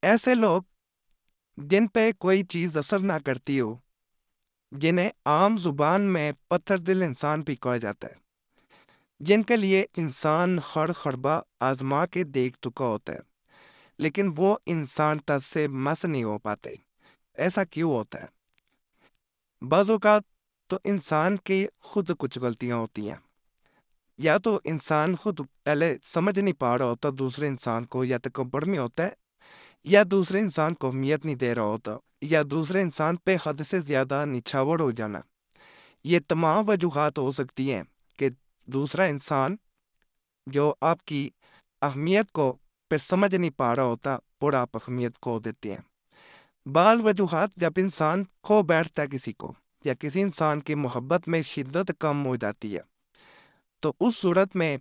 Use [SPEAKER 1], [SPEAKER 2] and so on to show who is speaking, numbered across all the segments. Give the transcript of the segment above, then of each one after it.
[SPEAKER 1] ایسے لوگ جن پہ کوئی چیز اثر نہ کرتی ہو، جنہیں عام زبان میں پتھر دل انسان بھی کہا جاتا ہے، جن کے لیے انسان ہر خربہ آزما کے دیکھ چکا ہوتا ہے، لیکن وہ انسان تک سے مس نہیں ہو پاتے۔ ایسا کیوں ہوتا ہے؟ بعض اوقات تو انسان کی خود کچھ غلطیاں ہوتی ہیں، یا تو انسان خود پہلے سمجھ نہیں پا رہا ہوتا دوسرے انسان کو، یا تکبر میں ہوتا ہے، یا دوسرے انسان کو اہمیت نہیں دے رہا ہوتا، یا دوسرے انسان پہ حد سے زیادہ نچھاور ہو جانا۔ یہ تمام وجوہات ہو سکتی ہیں کہ دوسرا انسان جو آپ کی اہمیت کو پھر سمجھ نہیں پا رہا ہوتا اور آپ اہمیت کھو دیتے ہیں۔ بعض وجوہات جب انسان کھو بیٹھتا ہے کسی کو، یا کسی انسان کی محبت میں شدت کم ہو جاتی ہے، تو اس صورت میں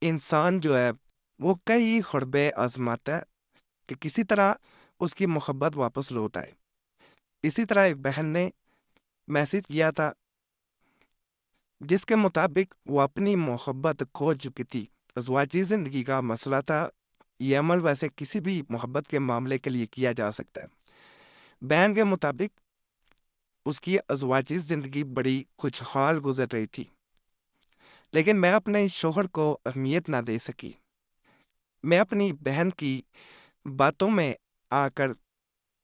[SPEAKER 1] انسان جو ہے وہ کئی خربے آزماتا ہے کہ کسی طرح اس کی محبت واپس لوٹ آئے۔ اسی طرح ایک بہن نے میسج کیا تھا جس کے مطابق وہ اپنی محبت کھو چکی تھی۔ ازواجی زندگی کا مسئلہ تھا۔ یہ عمل ویسے کسی بھی محبت کے معاملے کے لیے کیا جا سکتا ہے۔ بہن کے مطابق اس کی ازواجی زندگی بڑی خوشحال گزر رہی تھی، لیکن میں اپنے شوہر کو اہمیت نہ دے سکی۔ میں اپنی بہن کی باتوں میں آ کر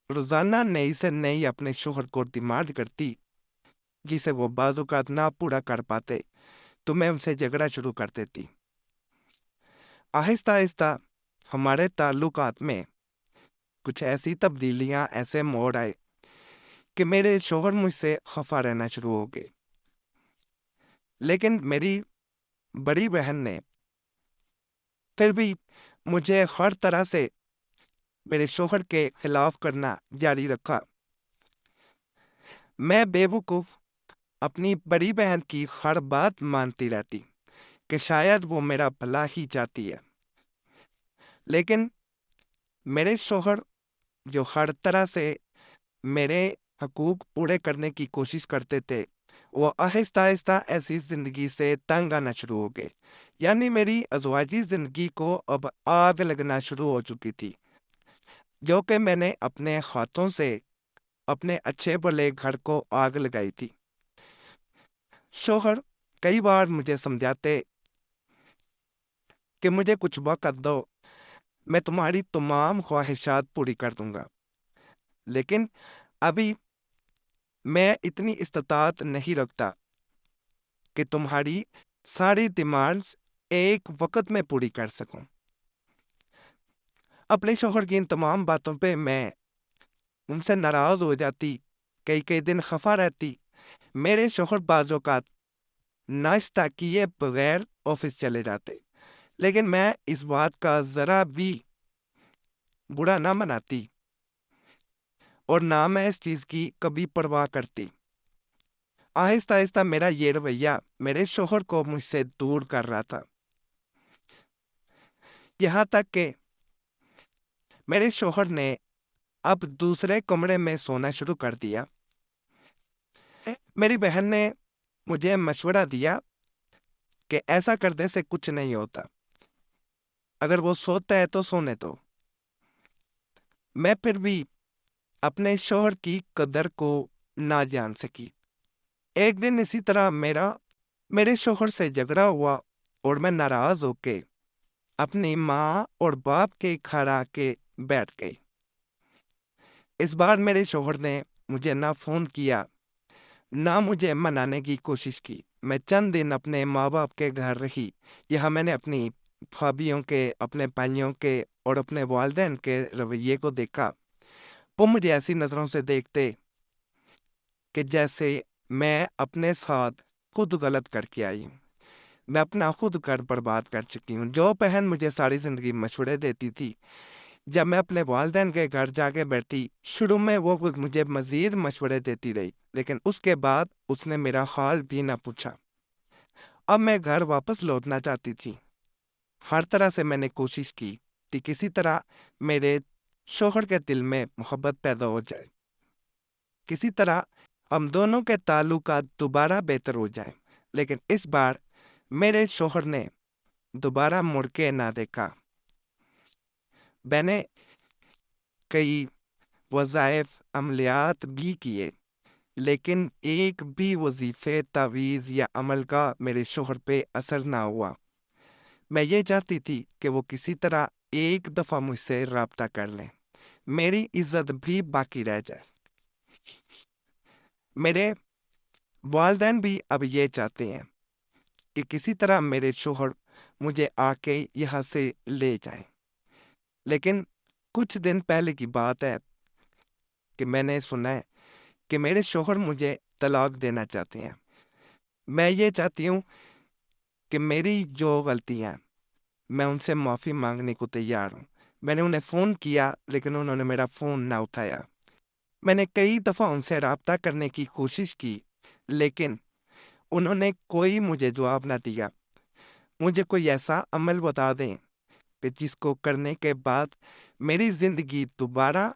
[SPEAKER 1] روزانہ نئی سے نئی اپنے شوہر کو ڈیمانڈ کرتی، جسے وہ بعض اوقات نہ پورا کر پاتے تو میں ان سے جھگڑا شروع کر دیتی۔ آہستہ آہستہ ہمارے تعلقات میں کچھ ایسی تبدیلیاں، ایسے موڑ آئے کہ میرے شوہر مجھ سے خفا رہنا شروع ہو گئے۔ لیکن میری بڑی بہن نے پھر بھی مجھے ہر طرح سے میرے شوہر کے خلاف کرنا جاری رکھا۔ میں بے وقوف اپنی بڑی بہن کی ہر بات مانتی رہتی کہ شاید وہ میرا بھلا ہی چاہتی ہے، لیکن میرے شوہر جو ہر طرح سے میرے حقوق پورے کرنے کی کوشش کرتے تھے، وہ آہستہ آہستہ ایسی زندگی سے تنگ آنا شروع ہو گئے۔ یعنی میری ازواجی زندگی کو اب آگ لگنا شروع ہو چکی تھی، جو کہ میں نے اپنے ہاتھوں سے اپنے اچھے بھلے گھر کو آگ لگائی تھی۔ شوہر کئی بار مجھے سمجھاتے کہ مجھے کچھ وقت دو، میں تمہاری تمام خواہشات پوری کر دوں گا، لیکن ابھی میں اتنی استطاعت نہیں رکھتا کہ تمہاری ساری ڈیمانڈز ایک وقت میں پوری کر سکوں۔ اپنے شوہر کی ان تمام باتوں پہ میں ان سے ناراض ہو جاتی، کئی کئی دن خفا رہتی۔ میرے شوہر بعض اوقات ناشتہ کیے بغیر آفس چلے جاتے، لیکن میں اس بات کا ذرا بھی برا نہ مناتی، اور نہ میں اس چیز کی کبھی پرواہ کرتی۔ آہستہ آہستہ میرا یہ رویہ میرے شوہر کو مجھ سے دور کر رہا تھا، یہاں تک کہ میرے شوہر نے اب دوسرے کمرے میں سونا شروع کر دیا۔ میری بہن نے مجھے مشورہ دیا کہ ایسا کرنے سے کچھ نہیں ہوتا، اگر وہ سوتا ہے تو سونے دو۔ میں پھر بھی اپنے شوہر کی قدر کو نہ جان سکی۔ ایک دن اسی طرح میرے شوہر سے جھگڑا ہوا، اور میں ناراض ہو کے اپنی ماں اور باپ کے گھر آ کے بیٹھ گئی۔ اس بار میرے شوہر نے مجھے نہ فون کیا، نہ مجھے منانے کی کوشش کی۔ میں چند دن اپنے ماں باپ کے گھر رہی۔ یہاں میں نے اپنی بھابھیوں کے، اپنے بھائیوں کے اور اپنے والدین کے رویے کو دیکھا۔ وہ مجھے ایسی نظروں سے دیکھتے کہ جیسے میں اپنے ساتھ خود غلط کر کے آئی ہوں، میں اپنا خود گھر برباد کر چکی ہوں۔ جو بہن مجھے ساری زندگی مشورے دیتی تھی، جب میں اپنے والدین کے گھر جا کے بیٹھی، شروع میں وہ خود مجھے مزید مشورے دیتی رہی، لیکن اس کے بعد اس نے میرا حال بھی نہ پوچھا۔ اب میں گھر واپس لوٹنا چاہتی تھی۔ ہر طرح سے میں نے کوشش کی کہ کسی طرح میرے شوہر کے دل میں محبت پیدا ہو جائے، کسی طرح ہم دونوں کے تعلقات دوبارہ بہتر ہو جائیں، لیکن اس بار میرے شوہر نے دوبارہ مڑ کے نہ دیکھا۔ میں نے کئی وظائف عملیات بھی کیے، لیکن ایک بھی وظیفے تعویذ یا عمل کا میرے شوہر پہ اثر نہ ہوا۔ میں یہ چاہتی تھی کہ وہ کسی طرح ایک دفعہ مجھ سے رابطہ کر لیں، میری عزت بھی باقی رہ جائے۔ میرے والدین بھی اب یہ چاہتے ہیں کہ کسی طرح میرے شوہر مجھے آ کے یہاں سے لے جائیں، لیکن کچھ دن پہلے کی بات ہے کہ میں نے سنا ہے کہ میرے شوہر مجھے طلاق دینا چاہتے ہیں۔ میں یہ چاہتی ہوں کہ میری جو غلطی ہیں میں ان سے معافی مانگنے کو تیار ہوں۔ میں نے انہیں فون کیا لیکن انہوں نے میرا فون نہ اٹھایا۔ میں نے کئی دفعہ ان سے رابطہ کرنے کی کوشش کی لیکن انہوں نے کوئی مجھے جواب نہ دیا۔ مجھے کوئی ایسا عمل بتا دیں کہ جس کو کرنے کے بعد میری زندگی دوبارہ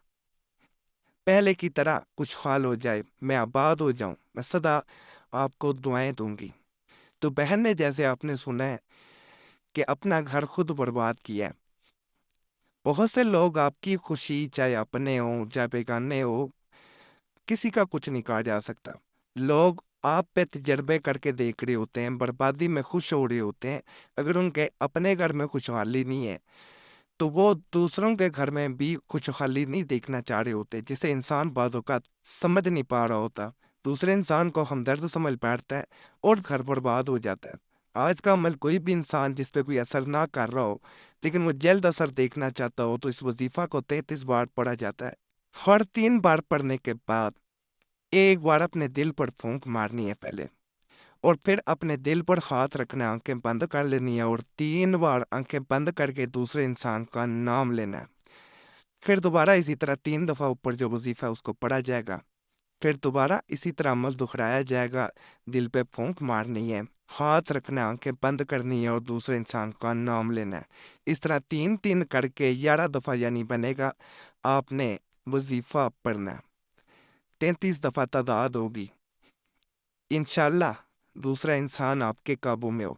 [SPEAKER 1] پہلے کی طرح خوشحال ہو جائے، میں آباد ہو جاؤں۔ میں سدا آپ کو دعائیں دوں گی۔ تو بہن نے جیسے آپ نے سنا ہے کہ اپنا گھر خود برباد کیا ہے، بہت سے لوگ آپ کی خوشی چاہے اپنے ہوں چاہے بیگانے ہو، کسی کا کچھ نہیں کہا جا سکتا۔ لوگ آپ پہ تجربے کر کے دیکھ رہے ہوتے ہیں، بربادی میں خوش ہو رہے ہوتے ہیں۔ اگر ان کے اپنے گھر میں خوشحالی نہیں ہے تو وہ دوسروں کے گھر میں بھی خوشحالی نہیں دیکھنا چاہ رہے ہوتے، جسے انسان بعض اوقات سمجھ نہیں پا رہا ہوتا۔ دوسرے انسان کو ہمدرد سمجھ بیٹھتا ہے اور گھر برباد ہو جاتا ہے۔ آج کا عمل کوئی بھی انسان جس پہ کوئی اثر نہ کر رہا ہو لیکن وہ جلد اثر دیکھنا چاہتا ہو تو اس وظیفہ کو 33 بار پڑھا جاتا ہے۔ ہر 3 بار پڑھنے کے بعد ایک بار اپنے دل پر پھونک مارنی ہے پہلے، اور پھر اپنے دل پر ہاتھ رکھنا، آنکھیں بند کر لینی ہے اور 3 بار آنکھیں بند کر کے دوسرے انسان کا نام لینا ہے۔ پھر دوبارہ اسی طرح 3 دفعہ اوپر جو وظیفہ ہے اس کو پڑھا جائے گا۔ پھر دوبارہ اسی طرح عمل دہرایا جائے گا، دل پہ پھونک مارنی ہے، ہاتھ رکھنا، آنکھیں بند کرنی ہے اور دوسرے انسان کا نام لینا ہے۔ اس طرح 3 کر کے 11 دفعہ یعنی بنے گا آپ نے وظیفہ پڑھنا ہے۔ 33 دفعہ تعداد ہوگی، انشاءاللہ دوسرا انسان آپ کے قابو میں ہو۔